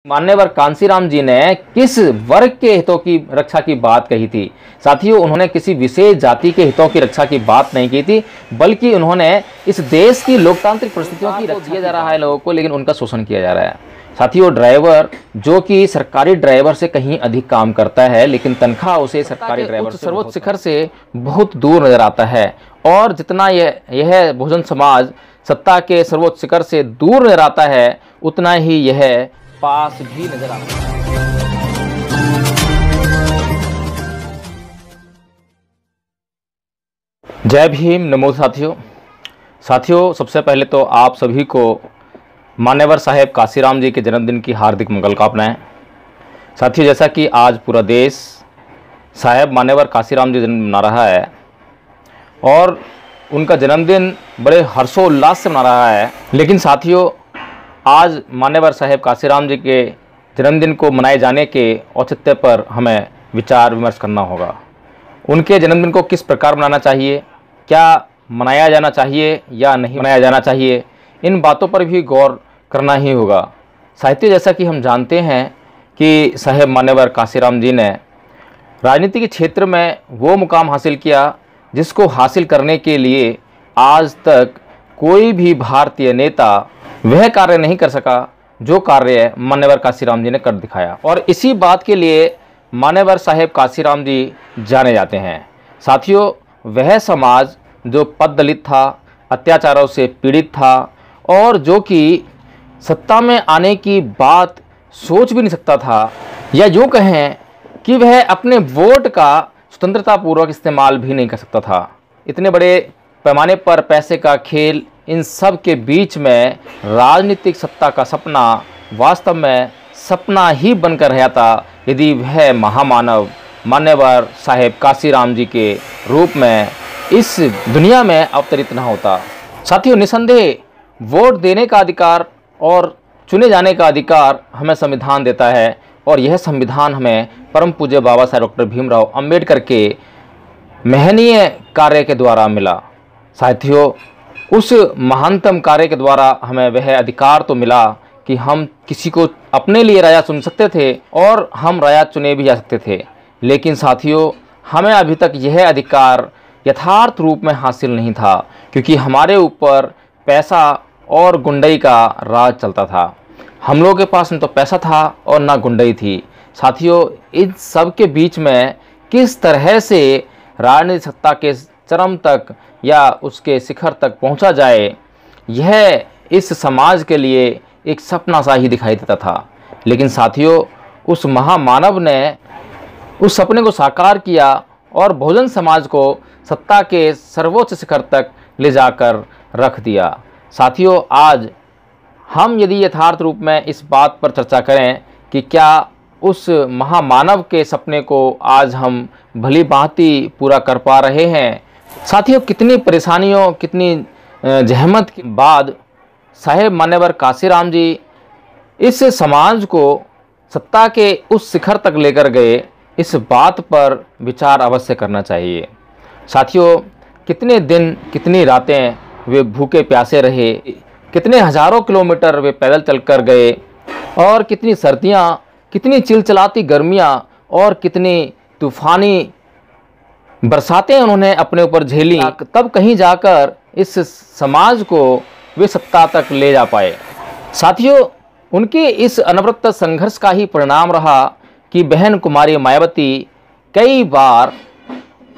मान्यवर कांसीराम जी ने किस वर्ग के हितों की रक्षा की बात कही थी। साथियों, उन्होंने किसी विशेष जाति के हितों की रक्षा की बात नहीं की थी, बल्कि उन्होंने इस देश की लोकतांत्रिक परिस्थितियों की रक्षा किया जा रहा है लोगों को, लेकिन उनका शोषण किया जा रहा है। साथियों, ड्राइवर जो कि सरकारी ड्राइवर से कहीं अधिक काम करता है, लेकिन तनख्वाह उसे सरकारी ड्राइवर से सर्वोच्च शिखर से बहुत दूर नजर आता है। और जितना यह बहुजन समाज सत्ता के सर्वोच्च शिखर से दूर नजर आता है, उतना ही यह पास भी नजर आता है। जय भीम, नमो साथियों, सबसे पहले तो आप सभी को मान्यवर साहेब कांसीराम जी के जन्मदिन की हार्दिक मंगल कामनाएं। साथियों, जैसा कि आज पूरा देश साहेब मान्यवर कांसीराम जी जन्म मना रहा है और उनका जन्मदिन बड़े हर्षोल्लास से मना रहा है, लेकिन साथियों, आज मान्यवर साहेब कांसीराम जी के जन्मदिन को मनाए जाने के औचित्य पर हमें विचार विमर्श करना होगा। उनके जन्मदिन को किस प्रकार मनाना चाहिए, क्या मनाया जाना चाहिए या नहीं मनाया जाना चाहिए, इन बातों पर भी गौर करना ही होगा। साहित्य, जैसा कि हम जानते हैं कि साहेब मान्यवर कांसीराम जी ने राजनीति के क्षेत्र में वो मुकाम हासिल किया जिसको हासिल करने के लिए आज तक कोई भी भारतीय नेता वह कार्य नहीं कर सका जो कार्य मान्यवर कांसीराम जी ने कर दिखाया। और इसी बात के लिए मान्यवर साहेब कांसीराम जी जाने जाते हैं। साथियों, वह समाज जो पददलित था, अत्याचारों से पीड़ित था और जो कि सत्ता में आने की बात सोच भी नहीं सकता था, या यूँ कहें कि वह अपने वोट का स्वतंत्रतापूर्वक इस्तेमाल भी नहीं कर सकता था। इतने बड़े पैमाने पर पैसे का खेल, इन सब के बीच में राजनीतिक सत्ता का सपना वास्तव में सपना ही बनकर रहा था, यदि वह महामानव मान्यवर साहेब कांसीराम जी के रूप में इस दुनिया में अवतरित न होता। साथियों, निसंदेह वोट देने का अधिकार और चुने जाने का अधिकार हमें संविधान देता है, और यह संविधान हमें परम पूज्य बाबा साहेब डॉक्टर भीमराव अंबेडकर के महनीय कार्य के द्वारा मिला। साथियों, उस महानतम कार्य के द्वारा हमें वह अधिकार तो मिला कि हम किसी को अपने लिए राजा चुन सकते थे और हम राजा चुने भी जा सकते थे, लेकिन साथियों, हमें अभी तक यह अधिकार यथार्थ रूप में हासिल नहीं था, क्योंकि हमारे ऊपर पैसा और गुंडई का राज चलता था। हम लोगों के पास न तो पैसा था और ना गुंडई थी। साथियों, इन सब के बीच में किस तरह से राजनीतिक सत्ता के चरम तक या उसके शिखर तक पहुंचा जाए, यह इस समाज के लिए एक सपना सा ही दिखाई देता था। लेकिन साथियों, उस महामानव ने उस सपने को साकार किया और बहुजन समाज को सत्ता के सर्वोच्च शिखर तक ले जाकर रख दिया। साथियों, आज हम यदि यथार्थ रूप में इस बात पर चर्चा करें कि क्या उस महामानव के सपने को आज हम भली भांति पूरा कर पा रहे हैं। साथियों, कितनी परेशानियों, कितनी जहमत के बाद साहेब मान्यवर कांसीराम जी इस समाज को सत्ता के उस शिखर तक लेकर गए, इस बात पर विचार अवश्य करना चाहिए। साथियों, कितने दिन, कितनी रातें वे भूखे प्यासे रहे, कितने हजारों किलोमीटर वे पैदल चलकर गए, और कितनी सर्दियाँ, कितनी चिलचिलाती गर्मियाँ और कितनी तूफ़ानी बरसातें उन्होंने अपने ऊपर झेली, तब कहीं जाकर इस समाज को वे सत्ता तक ले जा पाए। साथियों, उनके इस अनवरत संघर्ष का ही परिणाम रहा कि बहन कुमारी मायावती कई बार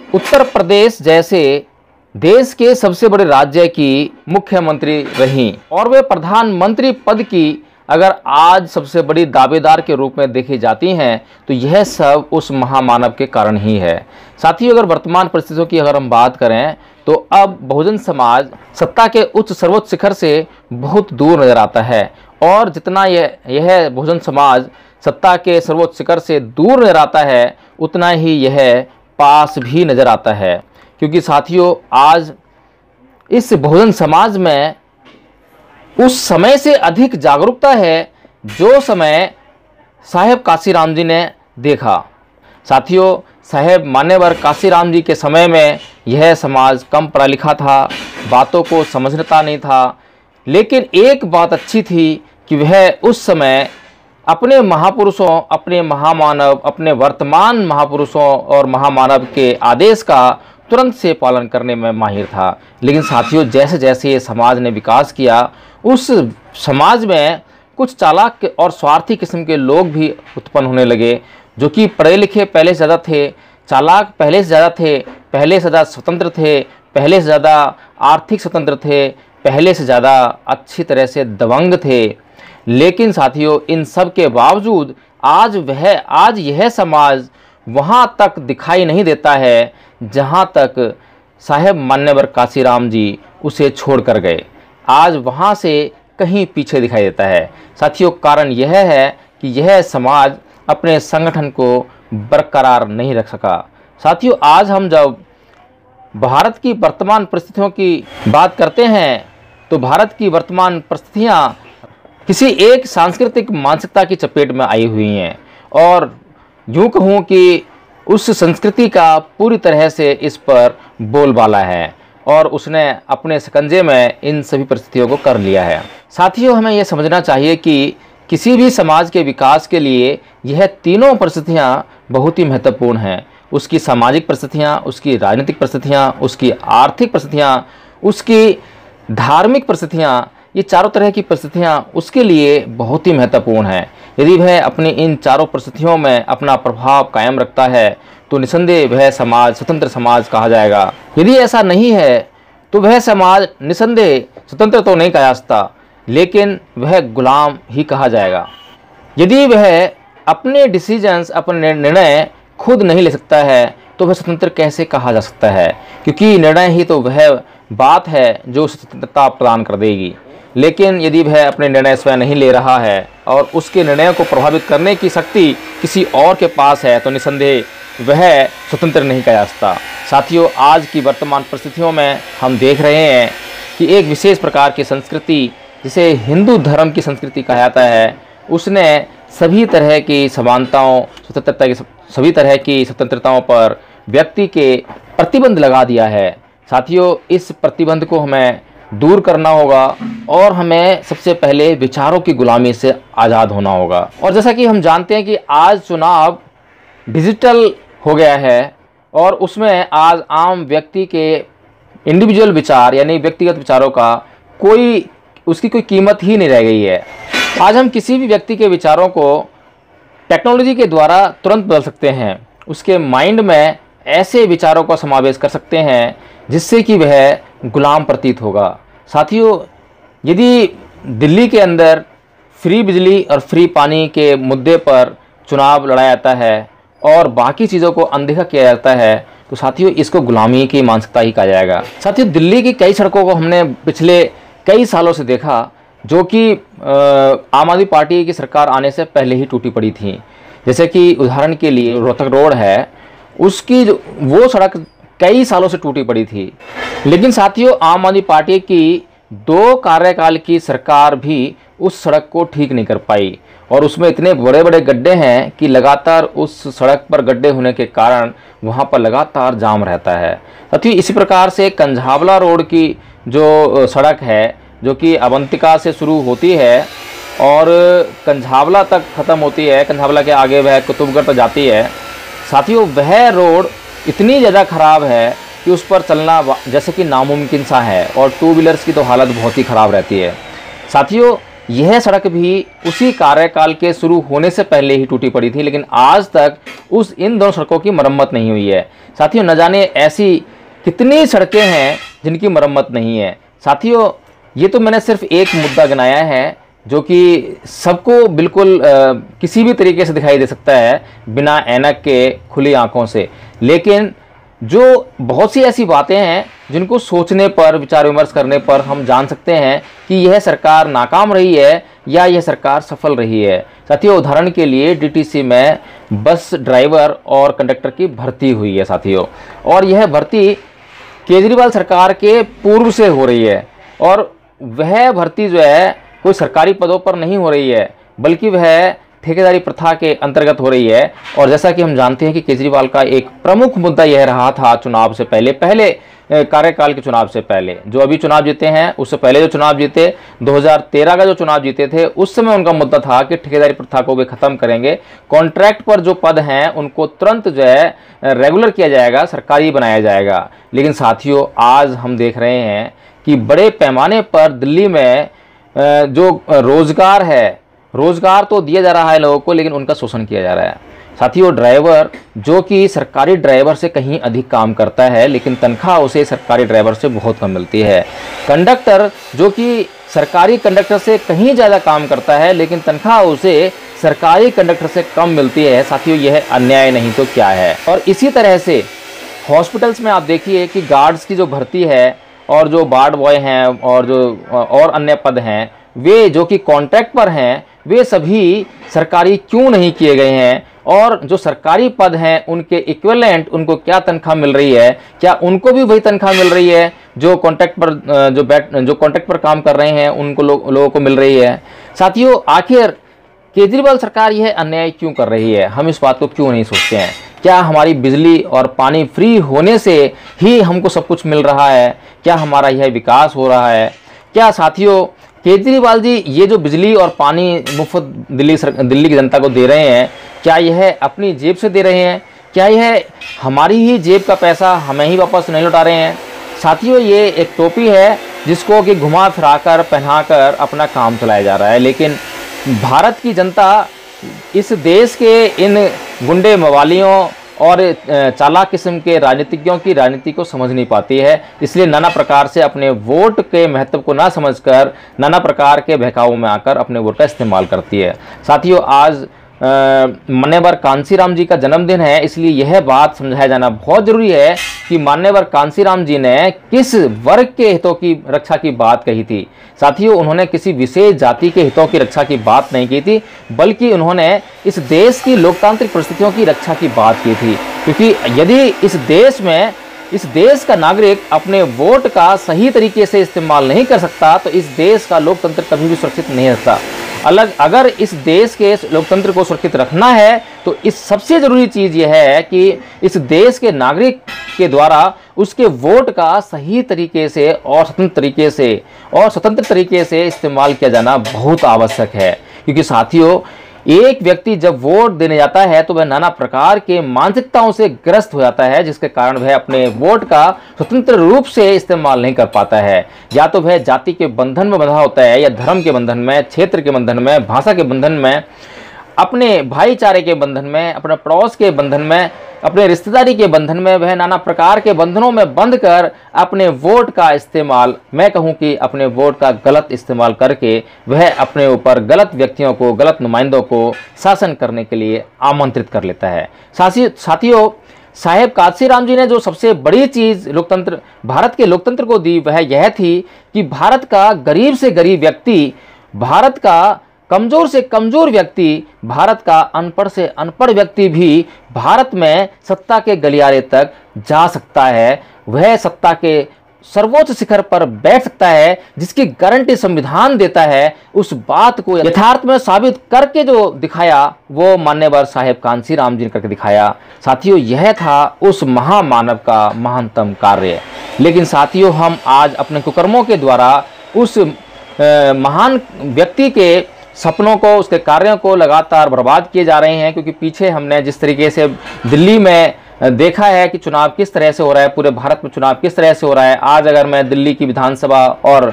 उत्तर प्रदेश जैसे देश के सबसे बड़े राज्य की मुख्यमंत्री रहीं, और वे प्रधानमंत्री पद की अगर आज सबसे बड़ी दावेदार के रूप में देखी जाती हैं, तो यह सब उस महामानव के कारण ही है। साथियों, अगर वर्तमान परिस्थितियों की अगर हम बात करें, तो अब बहुजन समाज सत्ता के उच्च सर्वोच्च शिखर से बहुत दूर नजर आता है, और जितना यह बहुजन समाज सत्ता के सर्वोच्च शिखर से दूर नजर आता है, उतना ही यह पास भी नजर आता है। क्योंकि साथियों, आज इस बहुजन समाज में उस समय से अधिक जागरूकता है जो समय साहेब कांसीराम जी ने देखा। साथियों, साहेब मान्यवर कांसीराम जी के समय में यह समाज कम पढ़ा लिखा था, बातों को समझता नहीं था, लेकिन एक बात अच्छी थी कि वह उस समय अपने महापुरुषों, अपने महामानव, अपने वर्तमान महापुरुषों और महामानव के आदेश का तुरंत से पालन करने में माहिर था। लेकिन साथियों, जैसे जैसे ये समाज ने विकास किया, उस समाज में कुछ चालाक और स्वार्थी किस्म के लोग भी उत्पन्न होने लगे, जो कि पढ़े लिखे पहले से ज़्यादा थे, चालाक पहले से ज़्यादा थे, पहले से ज़्यादा स्वतंत्र थे, पहले से ज़्यादा आर्थिक स्वतंत्र थे, पहले से ज़्यादा अच्छी तरह से दबंग थे। लेकिन साथियों, इन सब के बावजूद आज यह समाज वहाँ तक दिखाई नहीं देता है जहाँ तक साहेब मान्यवर काशीराम जी उसे छोड़ कर गए। आज वहाँ से कहीं पीछे दिखाई देता है। साथियों, कारण यह है कि यह समाज अपने संगठन को बरकरार नहीं रख सका। साथियों, आज हम जब भारत की वर्तमान परिस्थितियों की बात करते हैं तो भारत की वर्तमान परिस्थितियाँ किसी एक सांस्कृतिक मानसिकता की चपेट में आई हुई हैं, और यूँ कहूँ कि उस संस्कृति का पूरी तरह से इस पर बोलबाला है और उसने अपने शिकंजे में इन सभी परिस्थितियों को कर लिया है। साथियों, हमें यह समझना चाहिए कि किसी भी समाज के विकास के लिए यह तीनों परिस्थितियाँ बहुत ही महत्वपूर्ण हैं। उसकी सामाजिक परिस्थितियाँ, उसकी राजनीतिक परिस्थितियाँ, उसकी आर्थिक परिस्थितियाँ, उसकी धार्मिक परिस्थितियाँ, ये चारों तरह की परिस्थितियाँ उसके लिए बहुत ही महत्वपूर्ण हैं। यदि वह अपनी इन चारों परिस्थितियों में अपना प्रभाव कायम रखता है तो निसंदेह वह समाज स्वतंत्र समाज कहा जाएगा। यदि ऐसा नहीं है तो वह समाज निसंदेह स्वतंत्र तो नहीं कहा जा सकता, लेकिन वह गुलाम ही कहा जाएगा। यदि वह अपने डिसीजंस, अपने निर्णय खुद नहीं ले सकता है तो वह स्वतंत्र कैसे कहा जा सकता है, क्योंकि निर्णय ही तो वह बात है जो स्वतंत्रता प्रदान कर देगी। लेकिन यदि वह अपने निर्णय स्वयं नहीं ले रहा है और उसके निर्णयों को प्रभावित करने की शक्ति किसी और के पास है तो निसंदेह वह स्वतंत्र नहीं कहा जा सकता। साथियों, आज की वर्तमान परिस्थितियों में हम देख रहे हैं कि एक विशेष प्रकार की संस्कृति, जिसे हिंदू धर्म की संस्कृति कहा जाता है, उसने सभी तरह की समानताओं, सभी तरह की स्वतंत्रताओं पर व्यक्ति के प्रतिबंध लगा दिया है। साथियों, इस प्रतिबंध को हमें दूर करना होगा और हमें सबसे पहले विचारों की गुलामी से आज़ाद होना होगा। और जैसा कि हम जानते हैं कि आज चुनाव डिजिटल हो गया है और उसमें आज आम व्यक्ति के इंडिविजुअल विचार यानी व्यक्तिगत विचारों का उसकी कोई कीमत ही नहीं रह गई है। आज हम किसी भी व्यक्ति के विचारों को टेक्नोलॉजी के द्वारा तुरंत बदल सकते हैं। उसके माइंड में ऐसे विचारों का समावेश कर सकते हैं जिससे कि वह गुलाम प्रतीत होगा। साथियों, यदि दिल्ली के अंदर फ्री बिजली और फ्री पानी के मुद्दे पर चुनाव लड़ा जाता है और बाकी चीज़ों को अनदेखा किया जाता है तो साथियों, इसको गुलामी की मानसिकता ही कहा जाएगा। साथियों, दिल्ली की कई सड़कों को हमने पिछले कई सालों से देखा जो कि आम आदमी पार्टी की सरकार आने से पहले ही टूटी पड़ी थी। जैसे कि उदाहरण के लिए रोहतक रोड है, उसकी वो सड़क कई सालों से टूटी पड़ी थी। लेकिन साथियों, आम आदमी पार्टी की 2 कार्यकाल की सरकार भी उस सड़क को ठीक नहीं कर पाई और उसमें इतने बड़े बड़े गड्ढे हैं कि लगातार उस सड़क पर गड्ढे होने के कारण वहां पर लगातार जाम रहता है। साथियों, इसी प्रकार से कंझावला रोड की जो सड़क है, जो कि अवंतिका से शुरू होती है और कंझावला तक ख़त्म होती है, कंझावला के आगे वह कुतुबगढ़ तक जाती है। साथियों, वह रोड इतनी ज़्यादा ख़राब है कि उस पर चलना जैसे कि नामुमकिन सा है और 2 व्हीलर्स की तो हालत बहुत ही ख़राब रहती है। साथियों, यह सड़क भी उसी कार्यकाल के शुरू होने से पहले ही टूटी पड़ी थी, लेकिन आज तक इन दोनों सड़कों की मरम्मत नहीं हुई है। साथियों, न जाने ऐसी कितनी सड़कें हैं जिनकी मरम्मत नहीं है। साथियों, ये तो मैंने सिर्फ एक मुद्दा गिनाया है जो कि सबको बिल्कुल किसी भी तरीके से दिखाई दे सकता है बिना ऐनक के, खुली आंखों से। लेकिन जो बहुत सी ऐसी बातें हैं जिनको सोचने पर, विचार विमर्श करने पर हम जान सकते हैं कि यह सरकार नाकाम रही है या यह सरकार सफल रही है। साथियों, उदाहरण के लिए डीटीसी में बस ड्राइवर और कंडक्टर की भर्ती हुई है साथियों, और यह भर्ती केजरीवाल सरकार के पूर्व से हो रही है और वह भर्ती जो है कोई सरकारी पदों पर नहीं हो रही है, बल्कि वह ठेकेदारी प्रथा के अंतर्गत हो रही है। और जैसा कि हम जानते हैं कि केजरीवाल का एक प्रमुख मुद्दा यह रहा था चुनाव से पहले कार्यकाल के चुनाव से पहले, जो अभी चुनाव जीते हैं उससे पहले जो चुनाव जीते 2013 का जो चुनाव जीते थे, उस समय उनका मुद्दा था कि ठेकेदारी प्रथा को वे खत्म करेंगे, कॉन्ट्रैक्ट पर जो पद हैं उनको तुरंत जो है रेगुलर किया जाएगा, सरकारी बनाया जाएगा। लेकिन साथियों, आज हम देख रहे हैं कि बड़े पैमाने पर दिल्ली में जो रोजगार है, रोजगार तो दिया जा रहा है लोगों को, लेकिन उनका शोषण किया जा रहा है। साथियों, ड्राइवर जो कि सरकारी ड्राइवर से कहीं अधिक काम करता है, लेकिन तनख्वाह उसे सरकारी ड्राइवर से बहुत कम मिलती है। कंडक्टर जो कि सरकारी कंडक्टर से कहीं ज़्यादा काम करता है, लेकिन तनख्वाह उसे सरकारी कंडक्टर से कम मिलती है। साथियों, यह अन्याय नहीं तो क्या है। और इसी तरह से हॉस्पिटल्स में आप देखिए कि गार्ड्स की जो भर्ती है और जो वार्ड बॉय हैं और जो और अन्य पद हैं, वे जो कि कॉन्ट्रैक्ट पर हैं, वे सभी सरकारी क्यों नहीं किए गए हैं? और जो सरकारी पद हैं उनके इक्विवेलेंट उनको क्या तनख्वाह मिल रही है? क्या उनको भी वही तनख्वाह मिल रही है जो कॉन्ट्रैक्ट पर जो कॉन्ट्रैक्ट पर काम कर रहे हैं उनको लोगों को मिल रही है? साथियों, आखिर केजरीवाल सरकार यह अन्याय क्यों कर रही है? हम इस बात को क्यों नहीं सोचते हैं? क्या हमारी बिजली और पानी फ्री होने से ही हमको सब कुछ मिल रहा है? क्या हमारा यह विकास हो रहा है? क्या साथियों, केजरीवाल जी ये जो बिजली और पानी मुफ्त दिल्ली की जनता को दे रहे हैं, क्या यह अपनी जेब से दे रहे हैं? क्या यह हमारी ही जेब का पैसा हमें ही वापस नहीं लौटा रहे हैं? साथियों, ये एक टोपी है जिसको कि घुमा फिराकर पहनाकर अपना काम चलाया जा रहा है, लेकिन भारत की जनता इस देश के इन गुंडे मवालियों और चालाक किस्म के राजनीतिज्ञों की राजनीति को समझ नहीं पाती है। इसलिए नाना प्रकार से अपने वोट के महत्व को ना समझकर नाना प्रकार के बहकावों में आकर अपने वोट का इस्तेमाल करती है। साथियों, आज मान्यवर कांसीराम जी का जन्मदिन है, इसलिए यह बात समझाया जाना बहुत जरूरी है कि मान्यवर कांसीराम जी ने किस वर्ग के हितों की रक्षा की बात कही थी। साथियों, उन्होंने किसी विशेष जाति के हितों की रक्षा की बात नहीं की थी, बल्कि उन्होंने इस देश की लोकतांत्रिक परिस्थितियों की रक्षा की बात की थी। क्योंकि यदि इस देश का नागरिक अपने वोट का सही तरीके से इस्तेमाल नहीं कर सकता, तो इस देश का लोकतंत्र कभी भी सुरक्षित नहीं रहता। अगर इस देश के लोकतंत्र को सुरक्षित रखना है, तो इस सबसे जरूरी चीज़ यह है कि इस देश के नागरिक के द्वारा उसके वोट का सही तरीके से और स्वतंत्र तरीके से इस्तेमाल किया जाना बहुत आवश्यक है। क्योंकि साथियों, एक व्यक्ति जब वोट देने जाता है तो वह नाना प्रकार के मानसिकताओं से ग्रस्त हो जाता है, जिसके कारण वह अपने वोट का स्वतंत्र रूप से इस्तेमाल नहीं कर पाता है। या तो वह जाति के बंधन में बंधा होता है, या धर्म के बंधन में, क्षेत्र के बंधन में, भाषा के बंधन में, अपने भाईचारे के बंधन में, अपने पड़ोस के बंधन में, अपने रिश्तेदारी के बंधन में, वह नाना प्रकार के बंधनों में बंध कर अपने वोट का इस्तेमाल, मैं कहूं कि अपने वोट का गलत इस्तेमाल करके वह अपने ऊपर गलत व्यक्तियों को, गलत नुमाइंदों को शासन करने के लिए आमंत्रित कर लेता है। साथियों, साहेब कांसीराम जी ने जो सबसे बड़ी चीज़ भारत के लोकतंत्र को दी, वह यह थी कि भारत का गरीब से गरीब व्यक्ति, भारत का कमजोर से कमजोर व्यक्ति, भारत का अनपढ़ से अनपढ़ व्यक्ति भी भारत में सत्ता के गलियारे तक जा सकता है। वह सत्ता के सर्वोच्च शिखर पर बैठ सकता है, जिसकी गारंटी संविधान देता है। उस बात को यथार्थ में साबित करके जो दिखाया, वो मान्यवर साहेब कांसीराम जी ने करके दिखाया। साथियों, यह था उस महामानव का महानतम कार्य। लेकिन साथियों, हम आज अपने कुकर्मों के द्वारा उस महान व्यक्ति के सपनों को, उसके कार्यों को लगातार बर्बाद किए जा रहे हैं। क्योंकि पीछे हमने जिस तरीके से दिल्ली में देखा है कि चुनाव किस तरह से हो रहा है, पूरे भारत में चुनाव किस तरह से हो रहा है। आज अगर मैं दिल्ली की विधानसभा और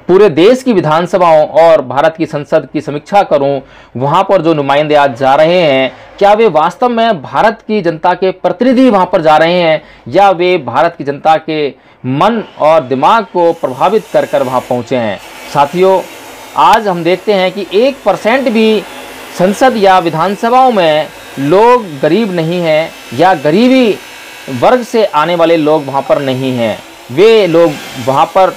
पूरे देश की विधानसभाओं और भारत की संसद की समीक्षा करूं, वहां पर जो नुमाइंदे आज जा रहे हैं, क्या वे वास्तव में भारत की जनता के प्रतिनिधि वहां पर जा रहे हैं, या वे भारत की जनता के मन और दिमाग को प्रभावित कर कर वहां पहुंचे हैं? साथियों, आज हम देखते हैं कि 1% भी संसद या विधानसभाओं में लोग गरीब नहीं हैं, या गरीबी वर्ग से आने वाले लोग वहाँ पर नहीं हैं। वे लोग वहाँ पर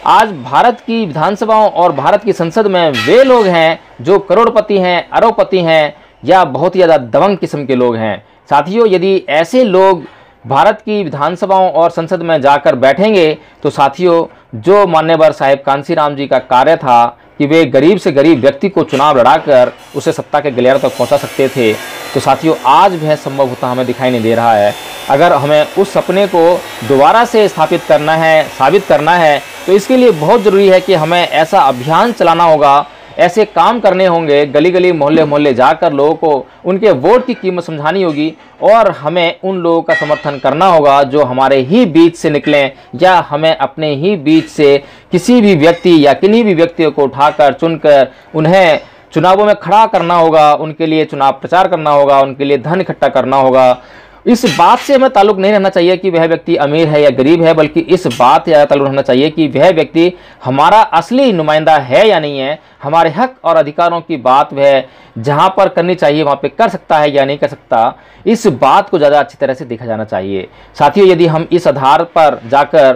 आज भारत की विधानसभाओं और भारत की संसद में वे लोग हैं जो करोड़पति हैं, अरबपति हैं, या बहुत ही ज़्यादा दबंग किस्म के लोग हैं। साथियों, यदि ऐसे लोग भारत की विधानसभाओं और संसद में जाकर बैठेंगे, तो साथियों, जो मान्यवर साहेब कांसीराम जी का कार्य था, कि वे गरीब से गरीब व्यक्ति को चुनाव लड़ाकर उसे सत्ता के गलियारों तक पहुंचा सकते थे, तो साथियों आज भी संभव होता हमें दिखाई नहीं दे रहा है। अगर हमें उस सपने को दोबारा से स्थापित करना है, साबित करना है, तो इसके लिए बहुत ज़रूरी है कि हमें ऐसा अभियान चलाना होगा, ऐसे काम करने होंगे, गली गली मोहल्ले मोहल्ले जाकर लोगों को उनके वोट की कीमत समझानी होगी और हमें उन लोगों का समर्थन करना होगा जो हमारे ही बीच से निकलें, या हमें अपने ही बीच से किसी भी व्यक्ति या किन्हीं भी व्यक्तियों को उठाकर चुनकर उन्हें चुनावों में खड़ा करना होगा, उनके लिए चुनाव प्रचार करना होगा, उनके लिए धन इकट्ठा करना होगा। इस बात से हमें ताल्लुक नहीं रहना चाहिए कि वह व्यक्ति अमीर है या गरीब है, बल्कि इस बात से ताल्लुक रहना चाहिए कि वह व्यक्ति हमारा असली नुमाइंदा है या नहीं है, हमारे हक और अधिकारों की बात वह जहां पर करनी चाहिए वहां पे कर सकता है या नहीं कर सकता। इस बात को ज़्यादा अच्छी तरह से देखा जाना चाहिए। साथियों, यदि हम इस आधार पर जाकर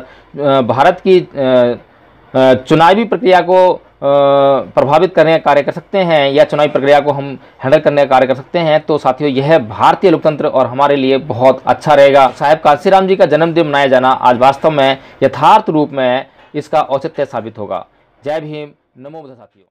भारत की चुनावी प्रक्रिया को प्रभावित करने का कार्य कर सकते हैं या चुनावी प्रक्रिया को हम हैंडल करने का कार्य कर सकते हैं, तो साथियों यह भारतीय लोकतंत्र और हमारे लिए बहुत अच्छा रहेगा। साहेब काशीराम जी का जन्मदिन मनाया जाना आज वास्तव में यथार्थ रूप में इसका औचित्य साबित होगा। जय भीम, नमो बुद्ध साथियों।